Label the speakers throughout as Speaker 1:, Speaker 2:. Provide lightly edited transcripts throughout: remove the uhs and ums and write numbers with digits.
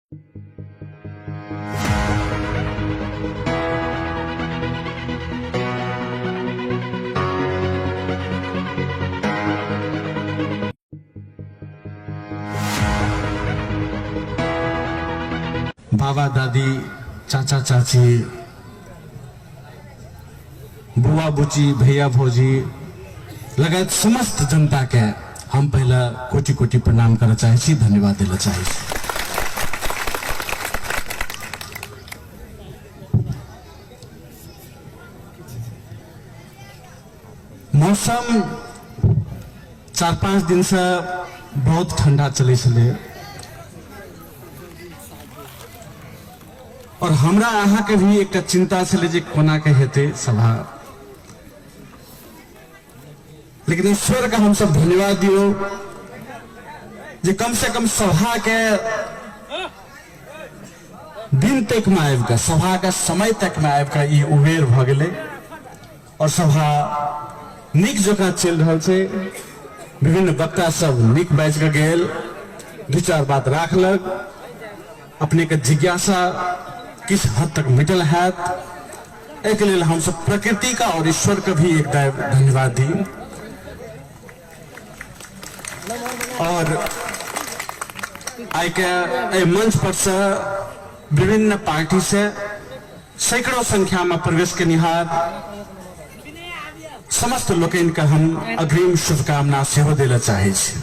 Speaker 1: बाबा दादी, चाचा चाची, बुआ बुची, भैया भौजी लगायत समस्त जनता के हम पहला कोटि कोटि प्रणाम करना चाहे, धन्यवाद देना चाहे। मौसम 4-5 दिन से बहुत ठंडा चले छे और हमरा अहाँ के भी एक चिंता छे जे कोना के हेते सभा, लेकिन ईश्वर का हम सब धन्यवाद दियो जे कम से कम सभा के दिन तक में आबि के, सभा के समय तक में आबि के ई उबेर भ गेलै और सभा नीक जकाँ चल रहा है। विभिन्न वक्ता सब नीक बाजि के गेल, 2-4 बात राखलक, अपने के जिज्ञासा किस हद तक मिटल है, एक लेल हम सब प्रकृति का और ईश्वर का भी एक धन्यवाद दी। और आई के मंच पर से विभिन्न पार्टी से सैकड़ों संख्या में प्रवेश के निहार समस्त लोकन का हम अग्रिम शुभकामना सेहो देना चाहे छी।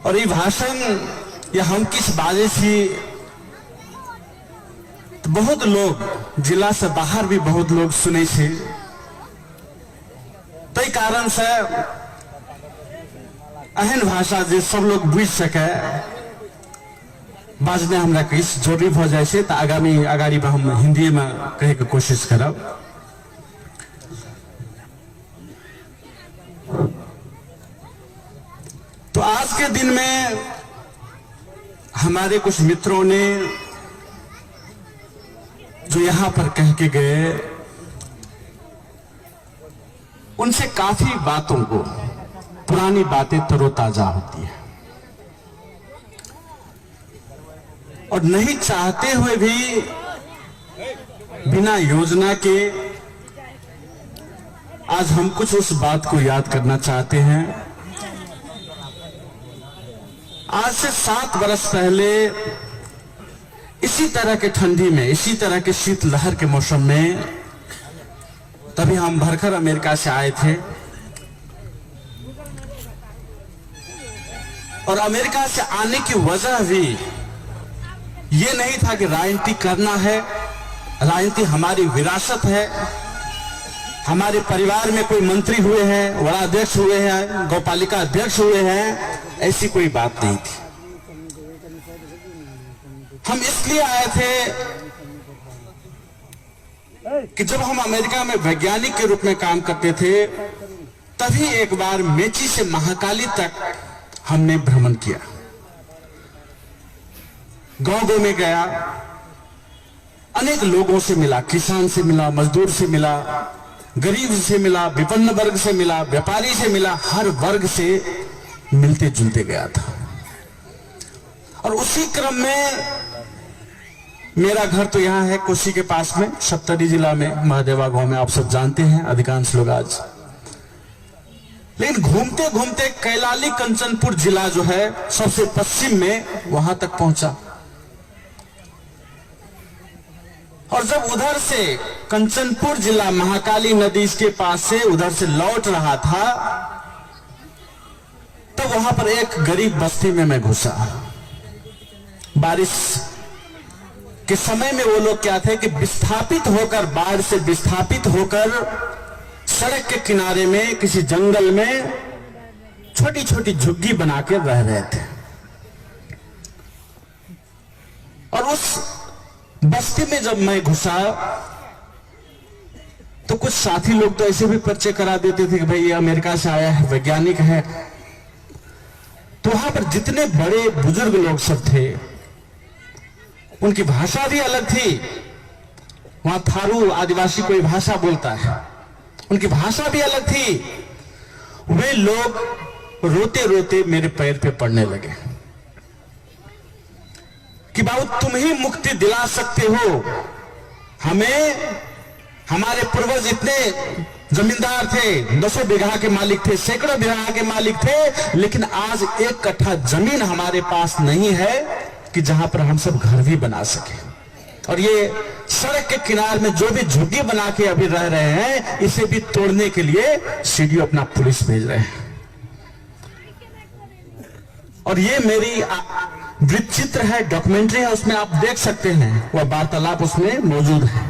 Speaker 1: और ये भाषण या हम किस बाजे छी, तो बहुत लोग जिला से बाहर भी बहुत लोग सुने छे, तई कारण से एहन भाषा जे सब लोग बुझ सके बाजने हमरा किस जरूरी भ जाए छे, तो आगाड़ी में हम हिंदी में कहे के कोशिश करब। तो आज के दिन में हमारे कुछ मित्रों ने जो यहां पर कह के गए, उनसे काफी बातों को, पुरानी बातें तरोताजा होती है और नहीं चाहते हुए भी बिना योजना के आज हम कुछ उस बात को याद करना चाहते हैं। आज से 7 वर्ष पहले इसी तरह के ठंडी में, इसी तरह के शीतलहर के मौसम में, तभी हम भरकर अमेरिका से आए थे और अमेरिका से आने की वजह भी ये नहीं था कि राजनीति करना है, राजनीति हमारी विरासत है, हमारे परिवार में कोई मंत्री हुए हैं, वड़ाध्यक्ष हुए हैं, गौपालिका अध्यक्ष हुए हैं, ऐसी कोई बात नहीं थी। हम इसलिए आए थे कि जब हम अमेरिका में वैज्ञानिक के रूप में काम करते थे, तभी एक बार मेची से महाकाली तक हमने भ्रमण किया, गांव में गया, अनेक लोगों से मिला, किसान से मिला, मजदूर से मिला, गरीब से मिला, विपन्न वर्ग से मिला, व्यापारी से मिला, हर वर्ग से मिलते जुलते गया था। और उसी क्रम में मेरा घर तो यहाँ है कोसी के पास में, सप्तरी जिला में, महादेवा गांव में, आप सब जानते हैं अधिकांश लोग आज। लेकिन घूमते घूमते कैलाली कंचनपुर जिला जो है सबसे पश्चिम में, वहां तक पहुंचा और जब उधर से कंचनपुर जिला महाकाली नदी के पास से उधर से लौट रहा था, तो वहां पर एक गरीब बस्ती में मैं घुसा। बारिश के समय में वो लोग क्या थे कि विस्थापित होकर, बाढ़ से विस्थापित होकर सड़क के किनारे में किसी जंगल में छोटी छोटी झुग्गी बना के रह रहे थे। और उस बस्ती में जब मैं घुसा तो कुछ साथी लोग तो ऐसे भी परिचय करा देते थे कि भाई ये अमेरिका से आया है, वैज्ञानिक है। तो वहां पर जितने बड़े बुजुर्ग लोग सब थे, उनकी भाषा भी अलग थी। वहां थारू आदिवासी कोई भाषा बोलता है, उनकी भाषा भी अलग थी। वे लोग रोते रोते मेरे पैर पे पड़ने लगे कि बाबू तुम ही मुक्ति दिला सकते हो हमें। हमारे पूर्वज इतने जमींदार थे, 10 बीघा के मालिक थे, सैकड़ों बीघा के मालिक थे, लेकिन आज 1 कट्ठा जमीन हमारे पास नहीं है कि जहां पर हम सब घर भी बना सके। और ये सड़क के किनारे में जो भी झुग्गी बना के अभी रह रहे हैं, इसे भी तोड़ने के लिए सीडीओ अपना पुलिस भेज रहे हैं। और ये मेरी वृत्तचित्र है, डॉक्यूमेंट्री है, उसमें आप देख सकते हैं, वह वार्तालाप उसमें मौजूद है।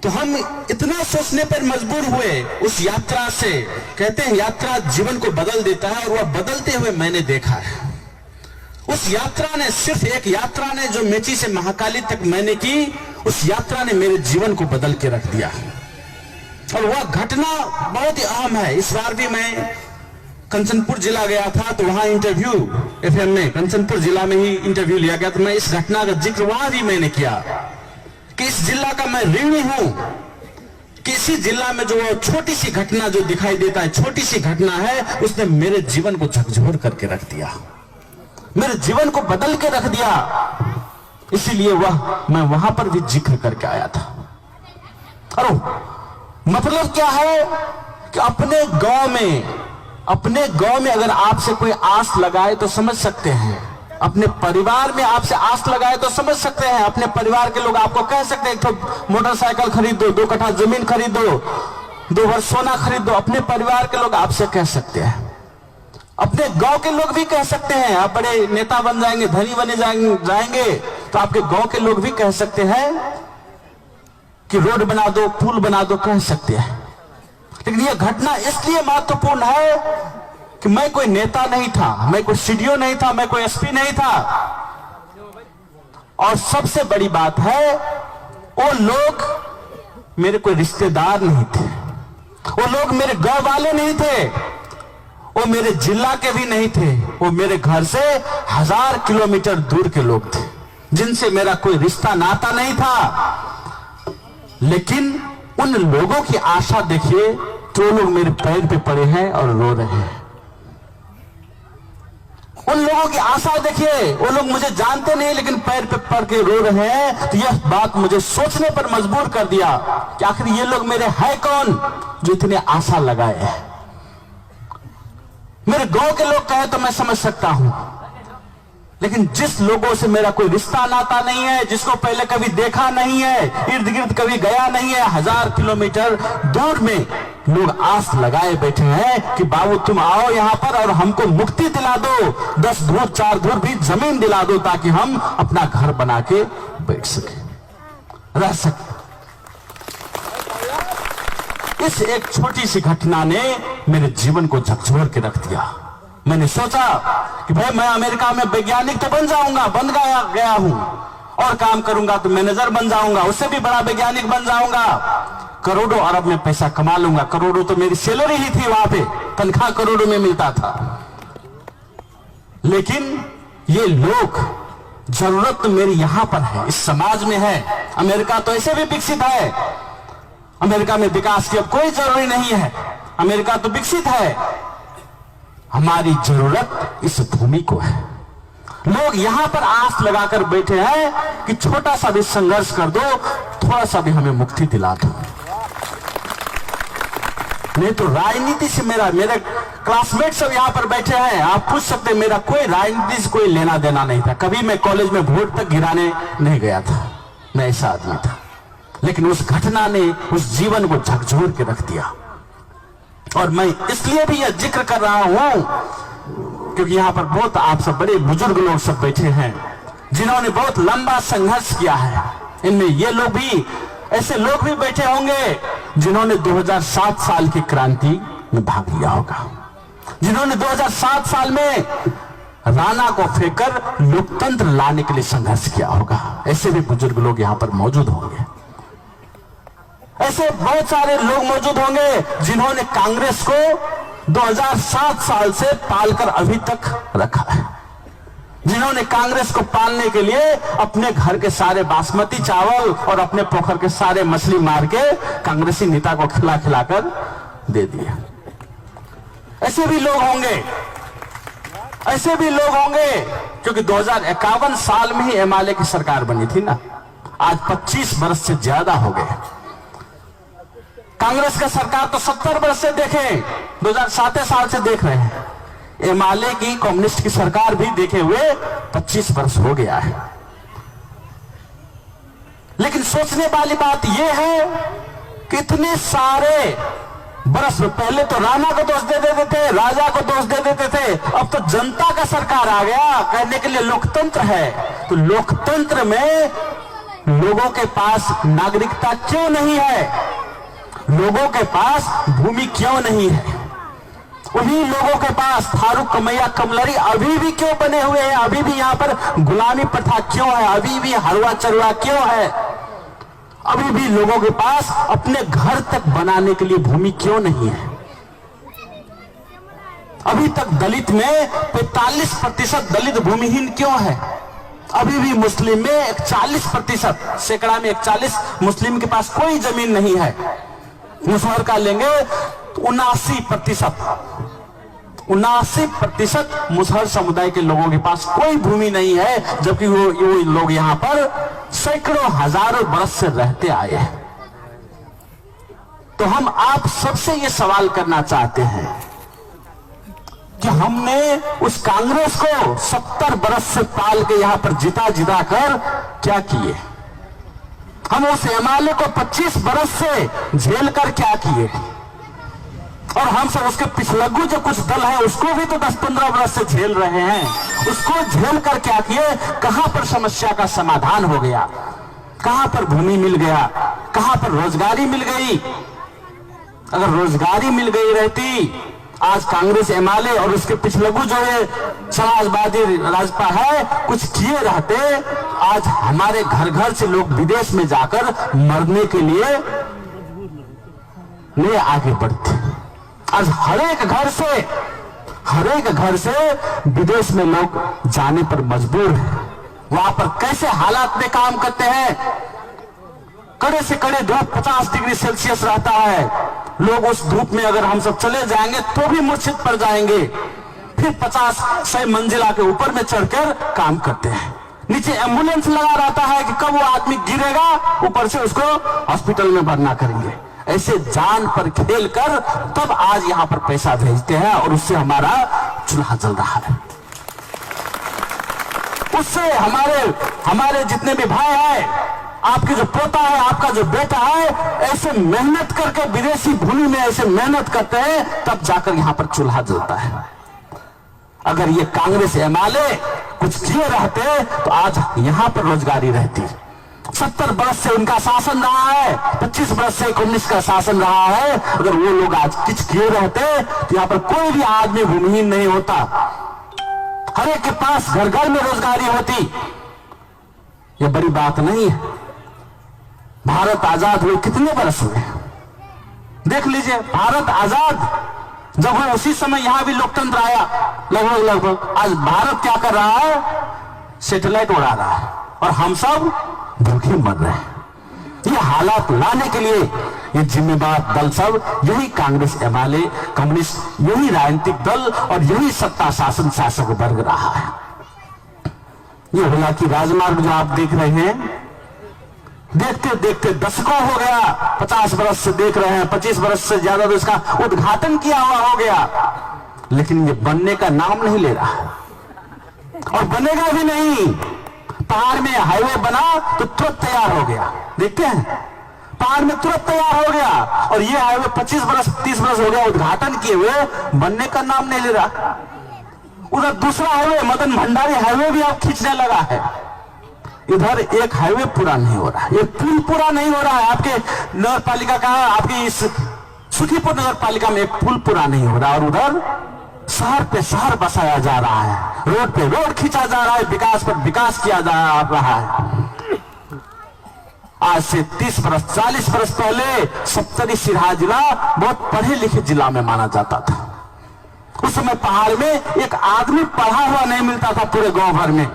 Speaker 1: तो हम इतना सोचने पर मजबूर हुए उस यात्रा से। कहते हैं यात्रा जीवन को बदल देता है, और वह बदलते हुए मैंने देखा है। उस यात्रा ने, सिर्फ एक यात्रा ने जो मेची से महाकाली तक मैंने की, उस यात्रा ने मेरे जीवन को बदल के रख दिया। और वह घटना बहुत ही अहम है। इस बार भी मैं कंचनपुर जिला गया था, तो वहां इंटरव्यू एफएम में कंचनपुर जिला में ही इंटरव्यू लिया गया, तो मैं इस घटना का जिक्र वहां भी मैंने किया कि इस जिला का मैं ऋणी हूं कि इसी जिला में जो छोटी सी घटना जो दिखाई देता है, छोटी सी घटना है, उसने मेरे जीवन को झकझोर करके रख दिया, मेरे जीवन को बदल के रख दिया। इसीलिए मैं वहां पर भी जिक्र करके आया था। और मतलब क्या है कि अपने गांव में अगर आपसे कोई आस लगाए तो समझ सकते हैं, अपने परिवार में आपसे आस लगाए तो समझ सकते हैं। अपने परिवार के लोग आपको कह सकते हैं, एक तो मोटरसाइकिल खरीद दो, 2 कट्ठा जमीन खरीद दो, 2 भर सोना खरीद दो। अपने परिवार के लोग आपसे कह सकते हैं, अपने गांव के लोग भी कह सकते हैं। आप बड़े नेता बन जाएंगे, धनी बने जाएंगे, तो आपके गांव के लोग भी कह सकते हैं कि रोड बना दो, पुल बना दो, कह सकते हैं। लेकिन यह घटना इसलिए महत्वपूर्ण है कि मैं कोई नेता नहीं था, मैं कोई सीडीओ नहीं था, मैं कोई एसपी नहीं था। और सबसे बड़ी बात है, वो लोग मेरे कोई रिश्तेदार नहीं थे, वो लोग मेरे गांव वाले नहीं थे, वो मेरे जिला के भी नहीं थे, वो मेरे घर से 1000 किलोमीटर दूर के लोग थे, जिनसे मेरा कोई रिश्ता नाता नहीं था। लेकिन उन लोगों की आशा देखिए, जो लोग मेरे पैर पे पड़े हैं और रो रहे हैं। उन लोगों की आशा देखिए, वो लोग मुझे जानते नहीं, लेकिन पैर पे पड़ के रो रहे हैं। तो यह बात मुझे सोचने पर मजबूर कर दिया कि आखिर ये लोग मेरे हैं कौन जो इतने आशा लगाए हैं। मेरे गांव के लोग कहे तो मैं समझ सकता हूं, लेकिन जिस लोगों से मेरा कोई रिश्ता नाता नहीं है, जिसको पहले कभी देखा नहीं है, इर्द गिर्द कभी गया नहीं है, 1000 किलोमीटर दूर में लोग आस लगाए बैठे हैं कि बाबू तुम आओ यहां पर और हमको मुक्ति दिला दो, 10 धूर 4 धूर भी जमीन दिला दो, ताकि हम अपना घर बना के बैठ सके, रह सके। इस एक छोटी सी घटना ने मेरे जीवन को झकझोर के रख दिया। मैंने सोचा कि भाई मैं अमेरिका में वैज्ञानिक तो बन जाऊंगा, बन गया हूं, और काम करूंगा तो मैनेजर बन जाऊंगा, उससे भी बड़ा वैज्ञानिक बन जाऊंगा, करोड़ों अरब में पैसा कमा लूंगा। करोड़ों तो मेरी सैलरी ही थी, वहां पे तनख्वाह करोड़ों में मिलता था। लेकिन ये लोग, जरूरत तो मेरी यहां पर है, इस समाज में है। अमेरिका तो ऐसे भी विकसित है, अमेरिका में विकास की अब कोई जरूरी नहीं है, अमेरिका तो विकसित है। हमारी जरूरत इस भूमि को है। लोग यहां पर आस लगाकर बैठे हैं कि छोटा सा भी संघर्ष कर दो, थोड़ा सा भी हमें मुक्ति दिला दो। नहीं तो राजनीति से मेरे क्लासमेट सब यहां पर बैठे हैं, आप पूछ सकते हैं, मेरा कोई राजनीति से कोई लेना देना नहीं था। कभी मैं कॉलेज में वोट तक गिराने नहीं गया था, मैं ऐसा आदमी था। लेकिन उस घटना ने उस जीवन को झकझोर के रख दिया। और मैं इसलिए भी यह जिक्र कर रहा हूं क्योंकि यहां पर बहुत आप सब बड़े बुजुर्ग लोग सब बैठे हैं, जिन्होंने बहुत लंबा संघर्ष किया है। इनमें ये लोग भी, ऐसे लोग भी बैठे होंगे जिन्होंने 2007 साल की क्रांति में भाग लिया होगा, जिन्होंने 2007 साल में राणा को फेंककर लोकतंत्र लाने के लिए संघर्ष किया होगा। ऐसे भी बुजुर्ग लोग यहां पर मौजूद होंगे। ऐसे बहुत सारे लोग मौजूद होंगे जिन्होंने कांग्रेस को 2007 साल से पालकर अभी तक रखा है, जिन्होंने कांग्रेस को पालने के लिए अपने घर के सारे बासमती चावल और अपने पोखर के सारे मछली मार के कांग्रेसी नेता को खिलाकर दे दिया। ऐसे भी लोग होंगे, ऐसे भी लोग होंगे, क्योंकि 2051 साल में ही एमआलए की सरकार बनी थी ना, आज 25 वर्ष से ज्यादा हो गए। कांग्रेस का सरकार तो 70 वर्ष से देखे, 2007 साल से देख रहे हैं। एमआलए की, कम्युनिस्ट की सरकार भी देखे हुए 25 वर्ष हो गया है। लेकिन सोचने वाली बात यह है कि इतने सारे बरस पहले तो राणा को दोष दे देते थे, राजा को दोष दे देते थे, अब तो जनता का सरकार आ गया, कहने के लिए लोकतंत्र है। तो लोकतंत्र में लोगों के पास नागरिकता क्यों नहीं है? लोगों के पास भूमि क्यों नहीं है? उन्हीं लोगों के पास फारूक कमैया कमलरी अभी भी क्यों बने हुए हैं? अभी भी यहां पर गुलामी प्रथा क्यों है? अभी भी हरवा चरवा क्यों है? अभी भी लोगों के पास अपने घर तक बनाने के लिए भूमि क्यों नहीं है? अभी तक दलित में 45% दलित भूमिहीन क्यों है? अभी भी मुस्लिम में 40%, सैकड़ा में 41 मुस्लिम के पास कोई जमीन नहीं है। मुसहर का लेंगे 79% मुसहर समुदाय के लोगों के पास कोई भूमि नहीं है, जबकि वो लोग यहां पर सैकड़ों हजारों बरस से रहते आए हैं। तो हम आप सबसे ये सवाल करना चाहते हैं कि हमने उस कांग्रेस को 70 बरस से पाल के यहां पर जिता कर क्या किए? हम उस एमआलए को 25 बरस से झेल कर क्या किए? और हम सब उसके पिछलग्गू जो कुछ दल है उसको भी तो 10-15 वर्ष से झेल रहे हैं। उसको झेल कर क्या किए? कहां पर समस्या का समाधान हो गया? कहां पर भूमि मिल गया? कहां पर रोजगारी मिल गई? अगर रोजगारी मिल गई रहती, आज कांग्रेस एमआलए और उसके पिछलग्गू जो है समाजवादी राजपा है कुछ किए रहते, आज हमारे घर घर से लोग विदेश में जाकर मरने के लिए नहीं आगे बढ़ते। आज हर एक घर से विदेश में लोग जाने पर मजबूर हैं। वहां पर कैसे हालात में काम करते हैं? कड़े से कड़े धूप 50 डिग्री सेल्सियस रहता है। लोग उस धूप में अगर हम सब चले जाएंगे तो भी मूर्छित पड़ जाएंगे। फिर 50-100 मंजिला के ऊपर में चढ़कर काम करते हैं। नीचे एम्बुलेंस लगा रहता है कि कब वो आदमी गिरेगा, ऊपर से उसको हॉस्पिटल में भरना करेंगे। ऐसे जान पर खेल कर तब आज यहां पर पैसा भेजते हैं और उससे हमारा चूल्हा जल रहा है। उससे हमारे जितने भी भाई हैं, आपके जो पोता है, आपका जो बेटा है, ऐसे मेहनत करके विदेशी भूमि में ऐसे मेहनत करते हैं, तब जाकर यहां पर चूल्हा जलता है। अगर ये कांग्रेस एमआलए कुछ किए रहते तो आज यहां पर रोजगारी रहती। 70 वर्ष से उनका शासन रहा है, 25 वर्ष से कम्युनिस्ट का शासन रहा है। अगर वो लोग आज कुछ किए रहते तो यहां पर कोई भी आदमी भूमिहीन नहीं होता। हर एक के पास घर घर में रोजगारी होती। ये बड़ी बात नहीं है। भारत आजाद हुए कितने वर्ष हुए? देख लीजिए, भारत आजाद जब हुआ उसी समय यहां भी लोकतंत्र आया लगभग। आज भारत क्या कर रहा है? सैटेलाइट उड़ा रहा है और हम सब भूखे मर रहे हैं। ये हालात लाने के लिए ये जिम्मेदार दल सब यही कांग्रेस एमआलए कम्युनिस्ट, यही राजनीतिक दल और यही सत्ता शासन शासक वर्ग रहा है। ये होला कि राजमार्ग जो आप देख रहे हैं, देखते देखते दशकों हो गया, 50 वर्ष से देख रहे हैं, 25 वर्ष से ज्यादा तो इसका उद्घाटन किया हुआ हो गया, लेकिन ये बनने का नाम नहीं ले रहा और बनेगा भी नहीं। पहाड़ में हाईवे बना तो तुरंत तैयार हो गया, देखते हैं पहाड़ में तुरंत तैयार हो गया, और ये हाईवे 25 वर्ष 30 वर्ष हो गया उद्घाटन किए हुए, बनने का नाम नहीं ले रहा। उधर दूसरा हाईवे मदन भंडारी हाईवे भी अब खींचने लगा है। इधर एक हाईवे पूरा नहीं हो रहा है, एक पुल पूरा नहीं हो रहा है। आपके नगर पालिका का, आपकी इस सुखीपुर नगर पालिका में एक पुल पूरा नहीं हो रहा, और उधर शहर पे शहर बसाया जा रहा है, रोड पे रोड खींचा जा रहा है, विकास पर विकास किया जा रहा है। आज से 30 वर्ष 40 वर्ष पहले सप्तरी सिरहा जिला बहुत पढ़े लिखे जिला में माना जाता था। उस समय पहाड़ में एक आदमी पढ़ा हुआ नहीं मिलता था पूरे गांव भर में।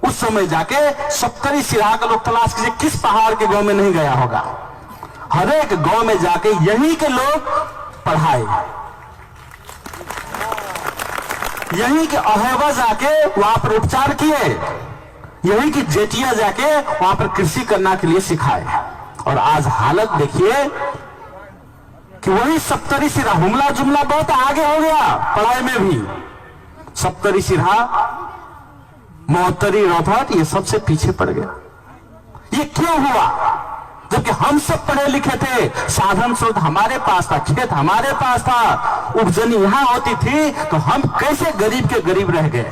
Speaker 1: उस समय जाके सप्तरी सिरहा का लोग तलाश कीजिए, किस पहाड़ के गांव में नहीं गया होगा। हर एक गांव में जाके यही के लोग पढ़ाए, यही के अहवा जाके वहां पर उपचार किए, यही की जेटिया जाके वहां पर कृषि करना के लिए सिखाए। और आज हालत देखिए कि वही सप्तरी सिरा, हुमला जुमला बहुत आगे हो गया पढ़ाई में भी। सप्तरी सिरा, महोत्तरी, रौथट, ये सबसे पीछे पड़ गया। ये क्यों हुआ? जबकि हम सब पढ़े लिखे थे, साधन स्रोत हमारे पास था, खेत हमारे पास था, उपजनी यहां होती थी, तो हम कैसे गरीब के गरीब रह गए,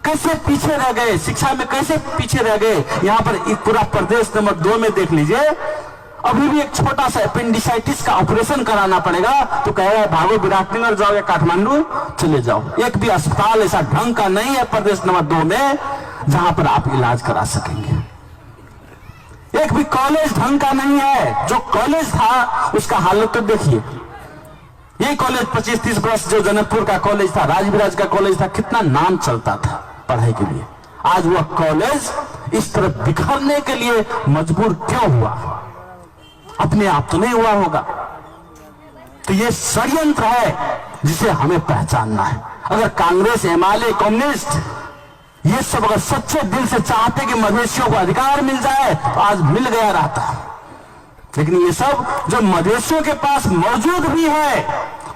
Speaker 1: कैसे पीछे रह गए, शिक्षा में कैसे पीछे रह गए। यहां पर पूरा प्रदेश नंबर 2 में देख लीजिए, अभी भी एक छोटा सा अपेंडिसाइटिस का ऑपरेशन कराना पड़ेगा तो कहेगा भागो विराटनगर जाओ या काठमांडू चले जाओ। एक भी अस्पताल ऐसा ढंग का नहीं है प्रदेश नंबर 2 में जहां पर आप इलाज करा सकेंगे। एक भी कॉलेज ढंग का नहीं है। जो कॉलेज था उसका हालत तो देखिए, ये कॉलेज 25-30 वर्ष जो जनकपुर का कॉलेज था, राजविराज का कॉलेज था, कितना नाम चलता था पढ़ाई के लिए। आज वह कॉलेज इस तरह बिखरने के लिए मजबूर क्यों हुआ? अपने आप तो नहीं हुआ होगा। तो ये षड्यंत्र है जिसे हमें पहचानना है। अगर कांग्रेस, एमआलए, कम्युनिस्ट ये सब अगर सच्चे दिल से चाहते कि मधेशियों को अधिकार मिल जाए तो आज मिल गया रहता। लेकिन ये सब जो मधेशियों के पास मौजूद भी है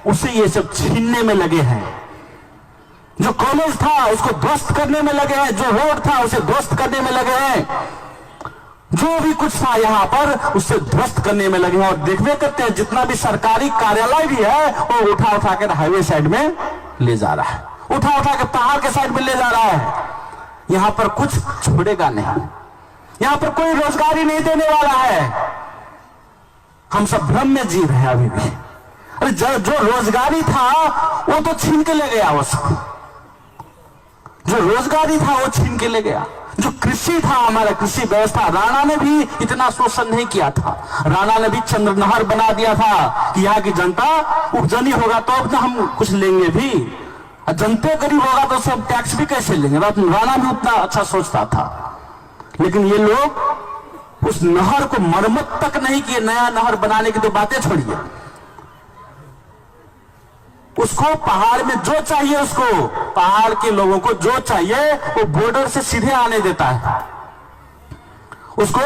Speaker 1: उसे ये सब छीनने में लगे हैं। जो कॉलेज था उसको ध्वस्त करने में लगे हैं, जो रोड था उसे ध्वस्त करने में लगे हैं, जो भी कुछ था यहां पर उससे ध्वस्त करने में लगे हैं। और देखते करते हैं जितना भी सरकारी कार्यालय भी है वो उठा उठा कर हाईवे साइड में ले जा रहा है, उठा उठा के पहाड़ के साइड में ले जा रहा है। यहां पर कुछ छोड़ेगा नहीं, यहां पर कोई रोजगारी नहीं देने वाला है। हम सब भ्रम में जी रहे हैं अभी भी। अरे जो रोजगारी था वो तो छीन के ले गया, वो सब जो रोजगारी था वो छीन के ले गया। जो कृषि था, हमारा कृषि व्यवस्था, राणा ने भी इतना शोषण नहीं किया था। राणा ने भी चंद्र नहर बना दिया था कि यहाँ की जनता उपजनी होगा तो अब हम कुछ लेंगे भी, जनता गरीब होगा तो सब टैक्स भी कैसे लेंगे। राणा भी उतना अच्छा सोचता था। लेकिन ये लोग उस नहर को मरम्मत तक नहीं किए। नया नहर बनाने की तो बातें छोड़िए, उसको पहाड़ में जो चाहिए, उसको पहाड़ के लोगों को जो चाहिए वो बॉर्डर से सीधे आने देता है। उसको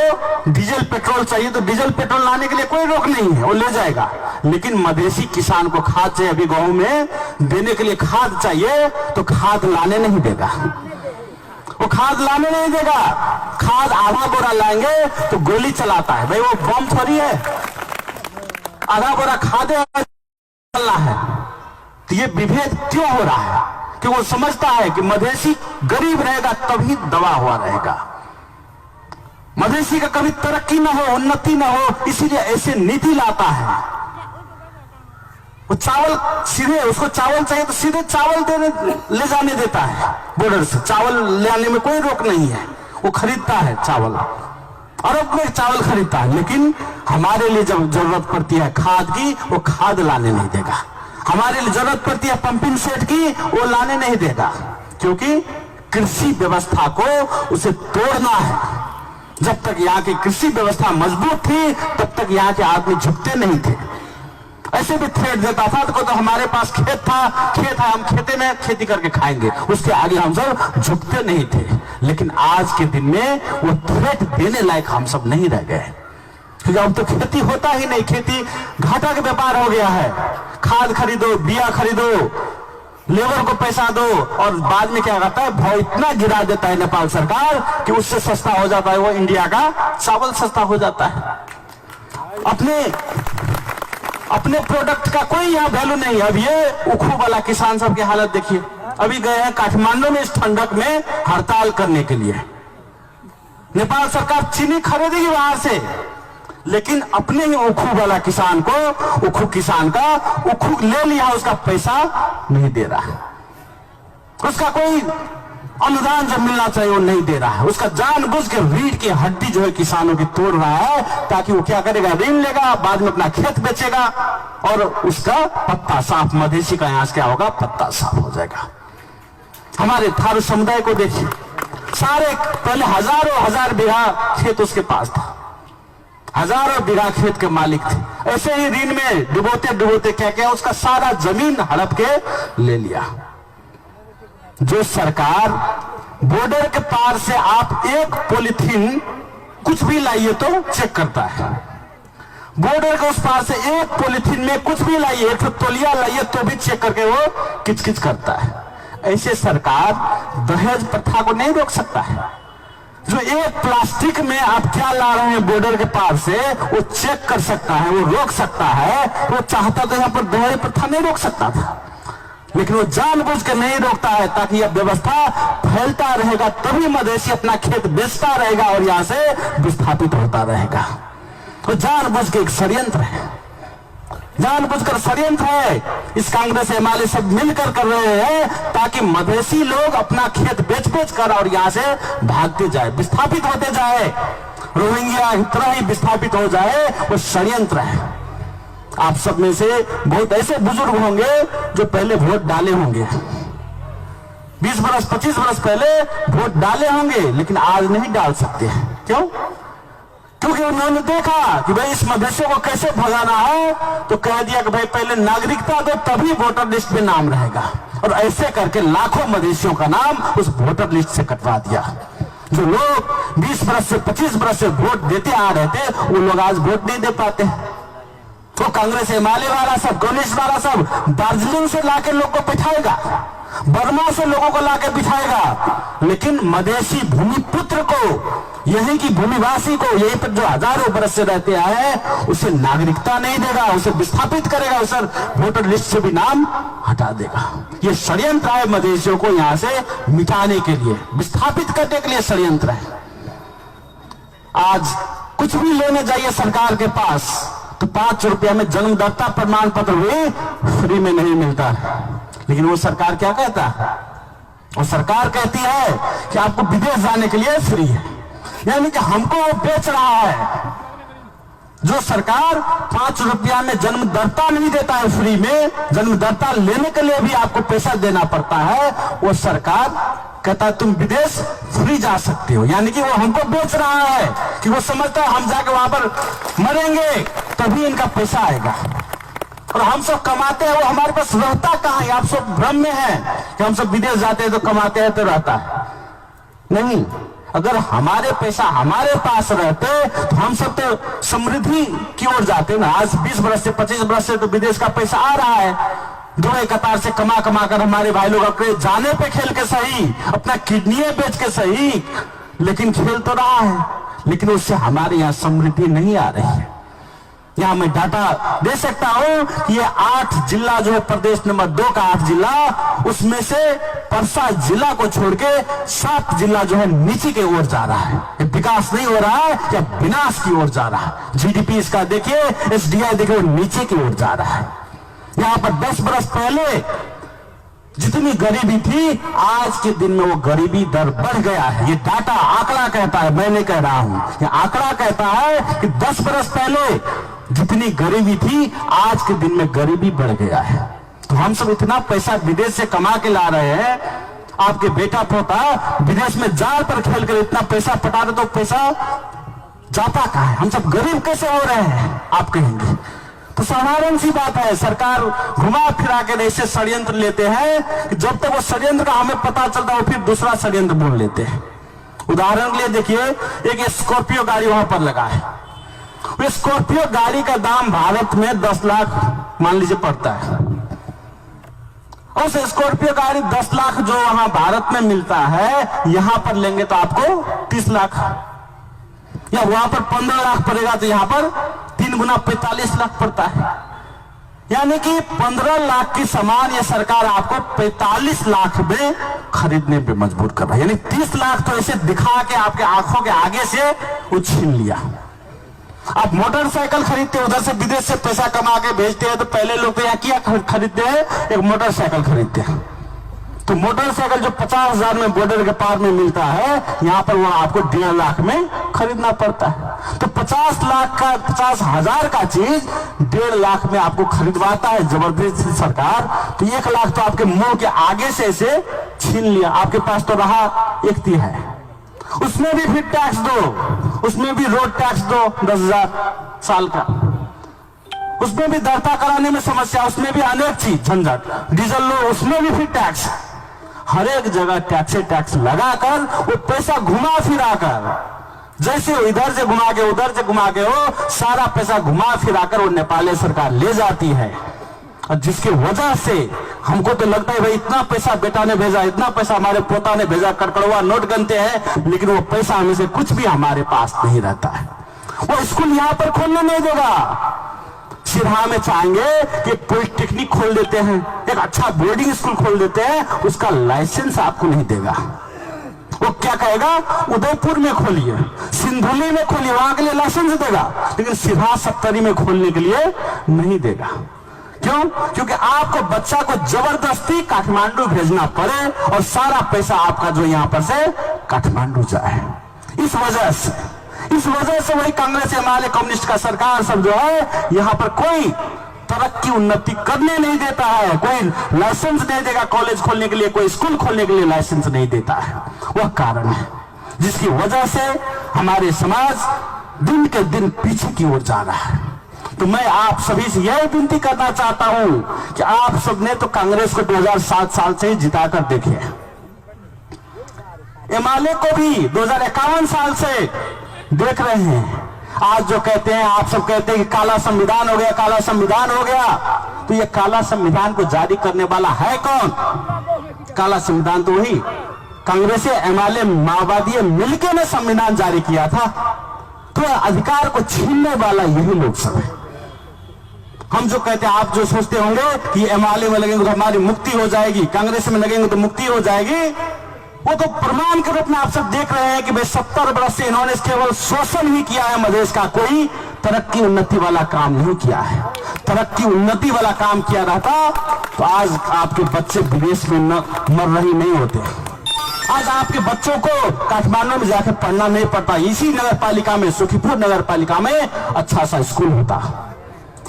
Speaker 1: डीजल पेट्रोल चाहिए तो डीजल पेट्रोल लाने के लिए कोई रोक नहीं है, वो ले जाएगा। लेकिन मधेसी किसान को खाद चाहिए, अभी गांव में देने के लिए खाद चाहिए तो खाद लाने नहीं देगा, वो खाद लाने नहीं देगा। खाद आधा बोरा लाएंगे तो गोली चलाता है। भाई वो बम थोड़ी है, आधा बोरा खाद चलना है। तो ये विभेद क्यों हो रहा है? कि वो समझता है कि मधेसी गरीब रहेगा तभी दबा हुआ रहेगा, मधेसी का कभी तरक्की ना हो, उन्नति ना हो, इसीलिए ऐसे नीति लाता है। वो चावल सीधे, उसको चावल चाहिए तो सीधे चावल ले जाने देता है बॉर्डर से। चावल ले आने में कोई रोक नहीं है, वो खरीदता है चावल, अरब में चावल खरीदता है। लेकिन हमारे लिए जब जरूरत पड़ती है खाद की, वो खाद लाने नहीं देगा। हमारे लिए जरूरत पड़ती है पंपिंग सेट की, वो लाने नहीं देगा। क्योंकि कृषि व्यवस्था को उसे तोड़ना है। जब तक यहाँ की कृषि व्यवस्था मजबूत थी तब तक यहाँ के आदमी झुकते नहीं थे। ऐसे भी थ्रेट देता था तो हमारे पास खेत था, खेत है, हम खेते में खेती करके खाएंगे, उसके आगे हम सब झुकते नहीं थे। लेकिन आज के दिन में वो थ्रेट देने लायक हम सब नहीं रह गए, क्योंकि अब तो खेती होता ही नहीं। खेती घाटा का व्यापार हो गया है। खाद खरीदो, बिया खरीदो, लेबर को पैसा दो, और बाद में क्या करता है, भाव इतना गिरा देता है नेपाल सरकार कि उससे सस्ता हो जाता है वो इंडिया का चावल, सस्ता हो जाता है। अपने प्रोडक्ट का कोई यहाँ वैल्यू नहीं है। अब ये उखू वाला किसान सब की हालत देखिए, अभी गए हैं काठमांडू में इस ठंडक में हड़ताल करने के लिए। नेपाल सरकार चीनी खरीदेगी बाहर से, लेकिन अपने ही उखू वाला किसान को, उखू किसान का उखू ले लिया, उसका पैसा नहीं दे रहा है। उसका कोई अनुदान जो मिलना चाहिए वो नहीं दे रहा है। उसका जानबूझ के रीढ़ की हड्डी जो है किसानों की तोड़ रहा है, ताकि वो क्या करेगा, ऋण लेगा, बाद में अपना खेत बेचेगा और उसका पत्ता साफ, मधेसी का यहाँ क्या होगा, पत्ता साफ हो जाएगा। हमारे थारू समुदाय को देखिए, सारे पहले हजारों हजार बीघा खेत उसके पास था, हजारों बीघा खेत के मालिक थे, ऐसे ही ऋण में डुबोते डुबोते क्या किया, उसका सारा जमीन हड़प के ले लिया। जो सरकार बॉर्डर के पार से आप एक पॉलिथीन कुछ भी लाइए तो चेक करता है, बॉर्डर के उस पार से एक पॉलिथीन में कुछ भी लाइए, एक तौलिया लाइए तो भी चेक करके वो किचकिच करता है। ऐसे सरकार दहेज प्रथा को नहीं रोक सकता है। जो एक प्लास्टिक में आप क्या ला रहे हैं बॉर्डर के पार से, वो चेक कर सकता है, वो रोक सकता है। वो चाहता तो यहाँ पर दहेज प्रथा नहीं रोक सकता था, लेकिन वो जानबूझ के नहीं रोकता है ताकि यह व्यवस्था फैलता रहेगा, तभी मधेसी अपना खेत बेचता रहेगा और यहाँ से विस्थापित होता रहेगा। तो जानबूझ के एक षड्यंत्र है, जानबूझकर षड्यंत्र है। इस कांग्रेस एमएलए सब मिलकर कर रहे हैं ताकि मधेसी लोग अपना खेत बेच बेच कर और यहाँ से भागते जाए, विस्थापित होते जाए, रोहिंग्या इतना ही विस्थापित हो जाए। वो षड्यंत्र है। आप सब में से बहुत ऐसे बुजुर्ग होंगे जो पहले वोट डाले होंगे, 20 बरस 25 बरस पहले वोट डाले होंगे, लेकिन आज नहीं डाल सकते। क्यों? क्योंकि उन्होंने देखा कि भाई इस मधेसियों को कैसे भगाना है, तो कह दिया कि भाई पहले नागरिकता दो तभी वोटर लिस्ट में नाम रहेगा, और ऐसे करके लाखों मधेसियों का नाम उस वोटर लिस्ट से कटवा दिया। जो लोग 20 बरस से 25 बरस से वोट देते आ रहे थे, वो लोग आज वोट नहीं दे पाते। तो कांग्रेस एमएलए वाला सब, कम्युनिस्ट वाला सब दार्जिलिंग से लाके लोग को बिठाएगा, बर्मा से लोगों को लाके बिठाएगा, लेकिन मधेसी भूमिपुत्र को, यहीं की भूमिवासी को, यहीं पर जो हजारों बरस से रहते आए, उसे नागरिकता नहीं देगा, उसे विस्थापित करेगा, उसे वोटर लिस्ट से भी नाम हटा देगा। ये षड्यंत्र है मधेसियों को यहाँ से मिटाने के लिए, विस्थापित करने के लिए षड्यंत्र है। आज कुछ भी लेने जाइए सरकार के पास तो 5 रुपया में जन्मदाता प्रमाण पत्र भी फ्री में नहीं मिलता, लेकिन वो सरकार क्या कहता है? वो सरकार कहती है कि आपको विदेश जाने के लिए फ्री है, यानी कि हमको वो बेच रहा है। जो सरकार 5 रुपया में जन्मदाता नहीं देता है फ्री में, जन्मदाता लेने के लिए भी आपको पैसा देना पड़ता है, वो सरकार कहता है तुम विदेश फ्री जा सकते हो। यानी कि वो हमको बेच रहा है कि वो समझता है हम जाके वहां पर मरेंगे तभी इनका पैसा आएगा, और हम सब कमाते हैं, वो हमारे पास रहता कहाँ है? आप सब भ्रम में हैं कि हम सब विदेश जाते हैं तो कमाते हैं तो रहता है। नहीं, अगर हमारे पैसा हमारे पास रहते तो हम सब तो समृद्धि की ओर जाते ना। आज 20 बरस से 25 बरस से तो विदेश का पैसा आ रहा है, दुबई कतार से कमा कमा कर हमारे भाई लोग अपने जाने पे खेल के सही, अपना किडनियां बेच के सही, लेकिन खेल तो रहा है, लेकिन उससे हमारे यहाँ समृद्धि नहीं आ रही है। यहाँ मैं डाटा दे सकता हूं कि ये 8 जिला जो है प्रदेश नंबर 2 का 8 जिला, उसमें से परसा जिला को छोड़ के 7 जिला जो है नीचे की ओर जा रहा है। ये विकास नहीं हो रहा है या विनाश की ओर जा रहा है। जीडीपी इसका देखिए, एसडीआई देखिए, वो नीचे की ओर जा रहा है। यहाँ पर 10 बरस पहले जितनी गरीबी थी, आज के दिन में वो गरीबी दर बढ़ गया है। ये डाटा आंकड़ा कहता है, मैं नहीं कह रहा हूं, ये आंकड़ा कहता है कि 10 बरस पहले जितनी गरीबी थी, आज के दिन में गरीबी बढ़ गया है। तो हम सब इतना पैसा विदेश से कमा के ला रहे हैं, आपके बेटा पोता विदेश में जाल पर खेलकर इतना पैसा पटा दे तो पैसा जाता कहाँ है? हम सब गरीब कैसे हो रहे हैं आप कहेंगे? तो साधारण सी बात है, सरकार घुमा फिरा के ऐसे षड्यंत्र लेते हैं कि जब तक वो षड्यंत्र का हमें पता चलता है, वो फिर दूसरा षड्यंत्र बोल लेते हैं। उदाहरण के लिए देखिए, एक स्कॉर्पियो गाड़ी वहां पर लगा है। स्कॉर्पियो गाड़ी का दाम भारत में 10 लाख मान लीजिए पड़ता है। उस स्कॉर्पियो गाड़ी 10 लाख जो वहां भारत में मिलता है, यहां पर लेंगे तो आपको 30 लाख, या वहां पर 15 लाख पड़ेगा तो यहां पर 3 गुना 45 लाख पड़ता है। यानी कि 15 लाख की सामान ये सरकार आपको 45 लाख में खरीदने पे मजबूर कर रहा है। यानी 30 लाख तो ऐसे दिखा के आपके आंखों के आगे से वो छीन लिया। आप मोटरसाइकिल खरीदते हैं, उधर से विदेश से पैसा कमा के भेजते हैं, तो पहले लोग तो यहाँ क्या खरीदते हैं? एक मोटरसाइकिल खरीदते हैं। तो मोटरसाइकिल जो 50,000 में बॉर्डर के पार में मिलता है, यहाँ पर वो आपको 1.5 लाख में खरीदना पड़ता है। तो 50,000 का चीज 1.5 लाख में आपको खरीदवाता है जबरदस्ती सरकार। तो 1 लाख तो आपके मुंह के आगे से ऐसे छीन लिया। आपके पास तो रहा 1 तिहाई, उसमें भी फिर टैक्स दो, उसमें भी रोड टैक्स दो 10,000 साल का, उसमें भी दरता कराने में समस्या, उसमें भी अनेक चीज झंझट, डीजल लो उसमें भी फिर टैक्स, हर एक जगह टैक्स लगाकर वो पैसा घुमा फिरा कर, जैसे इधर से घुमा के उधर से घुमा के वो सारा पैसा घुमा फिरा कर वो नेपाली सरकार ले जाती है। और जिसकी वजह से हमको तो लगता है भाई इतना पैसा बेटा ने भेजा, इतना पैसा हमारे पोता ने भेजा, कड़कड़वा नोट गनते हैं, लेकिन वो पैसा हमें से कुछ भी हमारे पास नहीं रहता है। वो स्कूल यहां पर खोलने नहीं देगा, सिरहा में चाहेंगे कि पॉलिटेक्निक खोल देते हैं, एक अच्छा बोर्डिंग स्कूल खोल देते हैं, उसका लाइसेंस आपको नहीं देगा। वो क्या कहेगा, उदयपुर में खोलिए, सिंधुली में खोलिए, वहां के लिए लाइसेंस देगा, लेकिन सिरहा सप्तरी में खोलने के लिए नहीं देगा। क्यों? क्योंकि आपको बच्चा को जबरदस्ती काठमांडू भेजना पड़े और सारा पैसा आपका जो यहां पर से काठमांडू जाए। इस वजह से वही कांग्रेस एमएलए कम्युनिस्ट का सरकार सब जो है यहां पर कोई तरक्की उन्नति करने नहीं देता है, कोई लाइसेंस नहीं देगा कॉलेज खोलने के लिए, कोई स्कूल खोलने के लिए लाइसेंस नहीं देता है। वह कारण है जिसकी वजह से हमारे समाज दिन के दिन पीछे की ओर जा रहा है। तो मैं आप सभी से यही विनती करना चाहता हूं कि आप सबने तो कांग्रेस को 2007 साल से ही जिताकर देखे, एमएलए को भी 2051 साल से देख रहे हैं। आज जो कहते हैं, आप सब कहते हैं कि काला संविधान हो गया, काला संविधान हो गया, तो ये काला संविधान को जारी करने वाला है कौन? काला संविधान तो वही कांग्रेस एमएलए माओवादी मिलकर ने संविधान जारी किया था। तो अधिकार को छीनने वाला यही लोग सब है। हम जो कहते हैं, आप जो सोचते होंगे कि एमएलए में लगेंगे तो हमारी मुक्ति हो जाएगी, कांग्रेस में लगेंगे तो मुक्ति हो जाएगी, वो तो प्रमाण के रूप में आप सब देख रहे हैं कि भाई 70 वर्ष से इन्होंने केवल शोषण ही किया है मधेश का, कोई तरक्की उन्नति वाला काम नहीं किया है। तरक्की उन्नति वाला काम किया रहता तो आज आपके बच्चे विदेश में मर रही नहीं होते। आज आपके बच्चों को काठमांडू में जाकर पढ़ना नहीं पड़ता, इसी नगर पालिका में, सुखीपुर नगर पालिका में अच्छा सा स्कूल होता।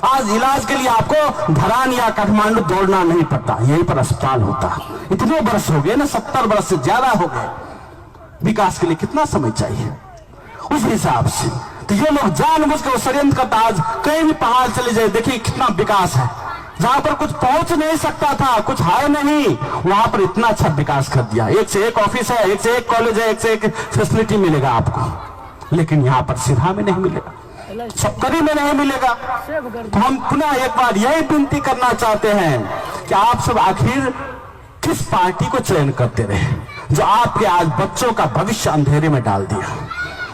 Speaker 1: आज इलाज के लिए आपको धरान या काठमांडू दौड़ना नहीं पड़ता, यहीं पर अस्पताल होता। इतने वर्ष हो गए ना, 70 वर्ष से ज्यादा हो गए। विकास के लिए कितना समय चाहिए? उस हिसाब से तो ये लोग जानबूझ के षड्यंत्र करता। आज कहीं भी पहाड़ चले जाए, देखिए कितना विकास है, जहां पर कुछ पहुंच नहीं सकता था, कुछ है नहीं, वहां पर इतना अच्छा विकास कर दिया। एक से एक ऑफिस है, एक से एक कॉलेज है, एक से एक फैसिलिटी मिलेगा आपको, लेकिन यहां पर सिरहा में नहीं मिलेगा, सप्तरी में नहीं मिलेगा। तो हम पुनः एक बार यही विनती करना चाहते हैं कि आप सब आखिर किस पार्टी को चयन करते रहे जो आपके आज बच्चों का भविष्य अंधेरे में डाल दिया?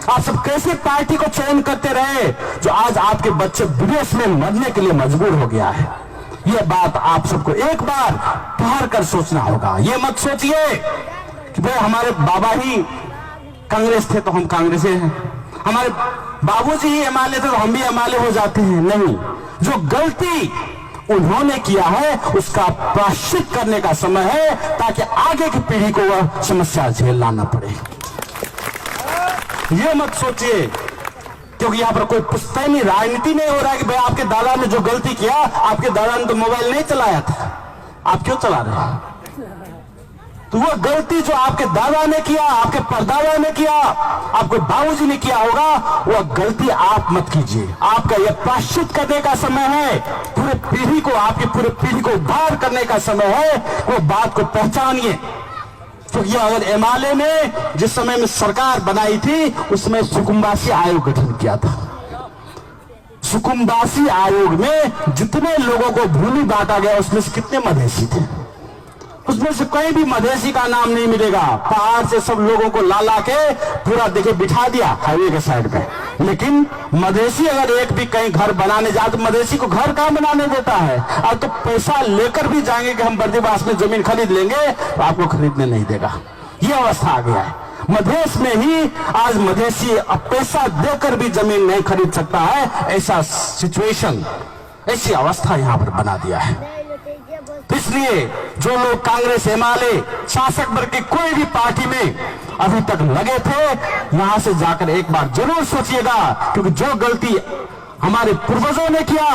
Speaker 1: आप सब कैसे पार्टी को चयन करते रहे जो आज आपके बच्चे विदेश में मरने के लिए मजबूर हो गया है? यह बात आप सबको एक बार ठहर कर सोचना होगा। ये मत सोचिए कि भाई हमारे बाबा ही कांग्रेस थे तो हम कांग्रेसी हैं, हमारे बाबूजी ही एमएलए थे तो हम भी एमएलए हो जाते हैं। नहीं, जो गलती उन्होंने किया है उसका प्रायश्चित करने का समय है, ताकि आगे की पीढ़ी को वह समस्या झेलना न पड़े। ये मत सोचिए, क्योंकि यहाँ पर कोई पुश्तैनी राजनीति नहीं हो रहा है कि भाई आपके दादा ने जो गलती किया, आपके दादा ने तो मोबाइल नहीं चलाया था, आप क्यों चला रहे हैं? तो वो गलती जो आपके दादा ने किया, आपके परदादा ने किया, आपके बाबूजी ने किया होगा, वो गलती आप मत कीजिए। आपका यह प्रायश्चित करने का समय है, पूरे पीढ़ी को, आपकी पूरे पीढ़ी को उद्धार करने का समय है। वो बात को पहचानिए। तो ये अगर एमएलए ने जिस समय में सरकार बनाई थी उसमें सुकुम्बासी आयोग गठन किया था। सुकुम्बासी आयोग में जितने लोगों को भूमि बांटा गया उसमें से कितने मधेसी थे? उसमें से कोई भी मधेसी का नाम नहीं मिलेगा। पहाड़ से सब लोगों को ला के पूरा देखिए बिठा दिया हाईवे के साइड पे, लेकिन मधेसी अगर एक भी कहीं घर बनाने जाए तो मधेसी को घर कहां बनाने देता है? अब तो पैसा लेकर भी जाएंगे कि हम बर्दीवास में जमीन खरीद लेंगे, तो आपको खरीदने नहीं देगा। ये अवस्था आ गया है मधेश में ही। आज मधेसी अब पैसा देकर भी जमीन नहीं खरीद सकता है, ऐसा सिचुएशन, ऐसी अवस्था यहां पर बना दिया है। इसलिए जो लोग कांग्रेस एमएलए शासक वर्ग की कोई भी पार्टी में अभी तक लगे थे, यहां से जाकर एक बार जरूर सोचिएगा, क्योंकि जो गलती हमारे पूर्वजों ने किया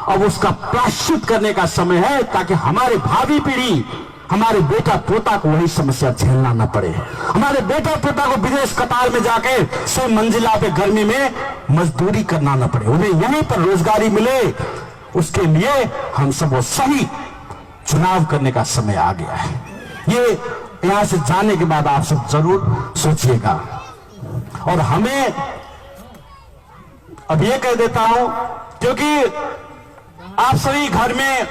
Speaker 1: अब उसका प्रायश्चित करने का समय है, ताकि हमारी भावी पीढ़ी, हमारे बेटा पोता को वही समस्या झेलना न पड़े, हमारे बेटा पोता को विदेश कतार में जाके 100 मंजिला पे गर्मी में मजदूरी करना न पड़े, उन्हें यहीं पर रोजगारी मिले। उसके लिए हम सब वो सही चुनाव करने का समय आ गया है। ये यहां से जाने के बाद आप सब जरूर सोचिएगा। और हमें अब ये कह देता हूं, क्योंकि आप सभी घर में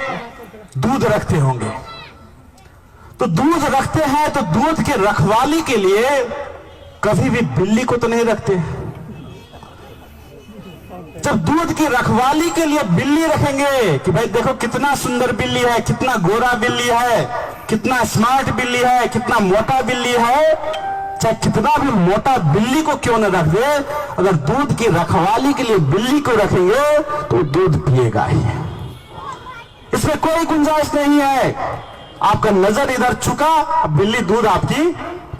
Speaker 1: दूध रखते होंगे, तो दूध रखते हैं तो दूध के रखवाली के लिए कभी भी बिल्ली को तो नहीं रखते। जब दूध की रखवाली के लिए बिल्ली रखेंगे कि भाई देखो कितना सुंदर बिल्ली है, कितना गोरा बिल्ली है, कितना स्मार्ट बिल्ली है, कितना मोटा बिल्ली है, चाहे कितना भी मोटा बिल्ली को क्यों न रख दे, अगर दूध की रखवाली के लिए बिल्ली को रखेंगे तो दूध पिएगा ही। इसमें कोई गुंजाइश नहीं है। आपका नजर इधर चुका, अब बिल्ली दूध आपकी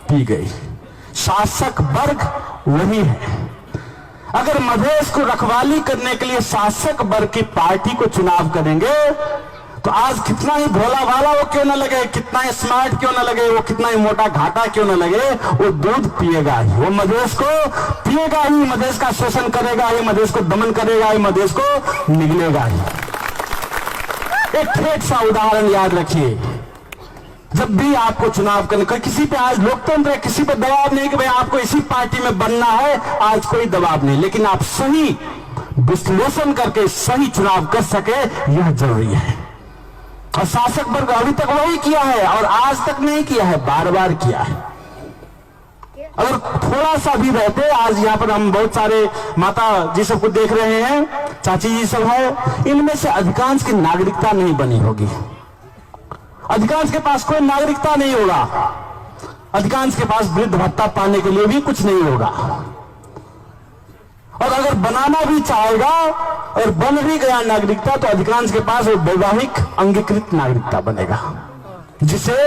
Speaker 1: पी गई। शासक वर्ग वही है। अगर मधेश को रखवाली करने के लिए शासक वर्ग की पार्टी को चुनाव करेंगे तो आज कितना ही भोला भाला वो क्यों न लगे, कितना ही स्मार्ट क्यों न लगे, वो कितना ही मोटा घाटा क्यों न लगे, वो दूध पिएगा ही, वो मधेश को पिएगा ही, मधेश का शोषण करेगा ही, मधेश को दमन करेगा ही, मधेश को निगलेगा ही। एक ठेठ सा उदाहरण याद रखिए, जब भी आपको चुनाव करने का, किसी पे आज लोकतंत्र है, किसी पे दबाव नहीं कि भाई आपको इसी पार्टी में बनना है, आज कोई दबाव नहीं, लेकिन आप सही विश्लेषण करके सही चुनाव कर सके यह जरूरी है। और शासक वर्ग अभी तक वही किया है और आज तक नहीं किया है, बार बार किया है। अगर थोड़ा सा भी रहते, आज यहाँ पर हम बहुत सारे माता जी सबको देख रहे हैं, चाची जी सब है, इनमें से अधिकांश की नागरिकता नहीं बनी होगी, अधिकांश के पास कोई नागरिकता नहीं होगा, अधिकांश के पास वृद्ध भत्ता पाने के लिए भी कुछ नहीं होगा, और अगर बनाना भी चाहेगा और बन भी गया नागरिकता तो अधिकांश के पास वो वैवाहिक अंगीकृत नागरिकता बनेगा, जिसे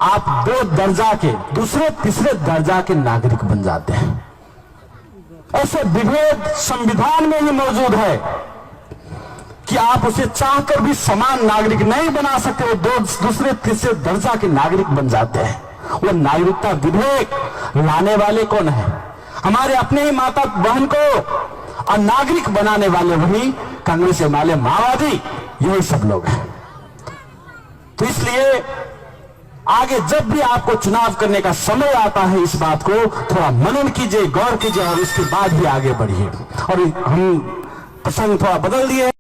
Speaker 1: आप 2 दर्जा के, दूसरे तीसरे दर्जा के नागरिक बन जाते हैं। ऐसे विभेद संविधान में ही मौजूद है कि आप उसे चाहकर भी समान नागरिक नहीं बना सकते, वो दूसरे तीसरे दर्जा के नागरिक बन जाते हैं। वो नागरिकता विधेयक लाने वाले कौन है? हमारे अपने ही माता बहन को अनागरिक बनाने वाले वही कांग्रेस वाले, माओवादी, यही सब लोग हैं। तो इसलिए आगे जब भी आपको चुनाव करने का समय आता है, इस बात को थोड़ा मनन कीजिए, गौर कीजिए और उसके बाद ही आगे बढ़िए। और हम प्रसंग थोड़ा बदल दिए।